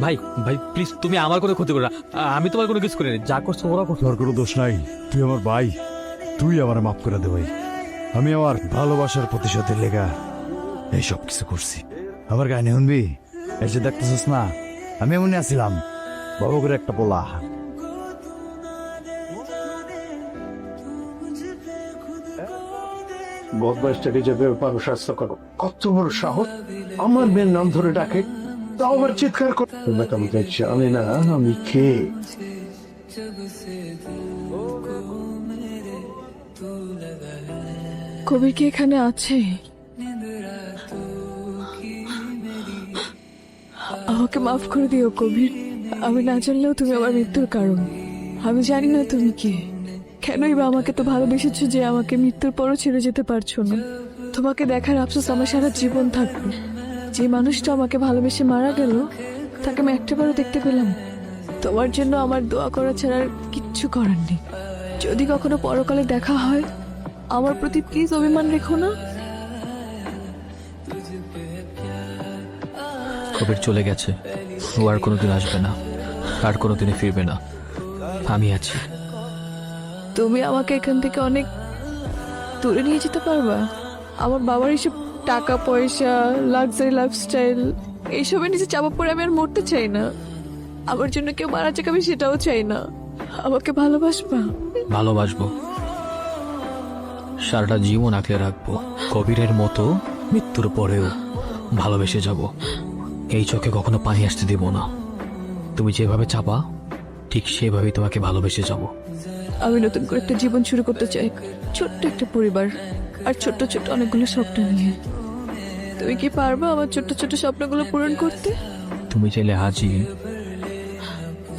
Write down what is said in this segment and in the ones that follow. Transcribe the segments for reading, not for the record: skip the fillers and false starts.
ভাই ভাই প্লিজ তুমি আমার কোনো ক্ষতি করো না, আমি তোমার কোনো কিছু করিনি, যা করছো ওরা করছো। তোর কোনো দোষ নাই, তুই আমার ভাই, তুই আমার মাফ করে দে ভাই। আমি আমার ভালোবাসার প্রতিশোধের লেগা এই সব কিছু করছি। আমার গায়ে শুনবি, এসে দেখতেছিস না আমি এমনি আসছিলাম, বাবা করে একটা পোলা। বদমাইশটাকে যে ব্যাপার শাস্তি করো, কত বড় সাহস! আমার মেয়ের নাম ধরে ডাকে, তাও আবার চিৎকার করে। আমি দেখছি আমি না, আমি কে? কবির কি এখানে আছে? আমাকে মাফ করে দিও কবির, আমি না জানলেও তুমি আমার মৃত্যুর কারণ। আমি জানি না তুমি কি, কেনই বা আমাকে তো ভালোবেসেছো যে আমাকে মৃত্যুর পরও ছেড়ে যেতে পারছো না। তোমাকে দেখার আফসোস আমার সারা জীবন থাকবে। যে মানুষটা আমাকে ভালোবেসে মারা গেল, তাকে আমি একটাবারও দেখতে পেলাম। তোমার জন্য আমার দোয়া করা ছাড়া আর কিচ্ছু করার নেই। যদি কখনো পরকালে দেখা হয়, আমার প্রতি প্লিজ অভিমান রেখো না। কবির চলে গেছে, ও আর কোনোদিন আসবে না, আর কোনোদিনই ফিরবে না। আমি আছি। তুমি আমাকে এখান থেকে অনেক দূরে নিয়ে যেতে পারবা? আমার বাবার এইসব টাকা পয়সা, লাক্সারি লাইফস্টাইল, এইসবের নিচে চাপা পড়ে আমি আর মরতে চাই না। আমার জন্য কেউ মারা যাক আমি সেটাও চাই না। আমাকে ভালোবাসবা? ভালোবাসবো, সারাটা জীবন আঁকলে রাখবো। কবিরের মতো মৃত্যুর পরেও ভালোবেসে যাব। এই চোখে কখনো পানি আসতে দেব না। তুমি যেভাবে চাপা, ঠিক সেভাবেই তোমাকে ভালোবেসে যাব। আমি নতুন করে একটা জীবন শুরু করতে চাই, ছোট্ট একটা পরিবার আর ছোট্ট ছোট্ট অনেকগুলো স্বপ্ন নিয়ে। তুমি কি পারবা আমার ছোট্ট ছোট্ট স্বপ্নগুলো পূরণ করতে? তুমি চাইলে আজই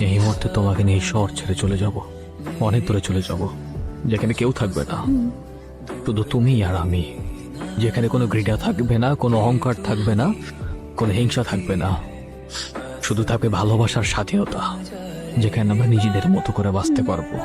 এই মুহূর্তে তোমাকে নিয়ে এই শহর ছেড়ে চলে যাব, অনেক দূরে চলে যাব, যেখানে কেউ থাকবে না, শুধু তুমি আর আমি। যেখানে কোনো ঘৃণা থাকবে না, কোনো অহংকার থাকবে না, কোনো হিংসা থাকবে না, শুধু থাকবে ভালোবাসার স্বাধীনতা, যেখানে আমরা নিজেদের মতো করে বাঁচতে পারবো।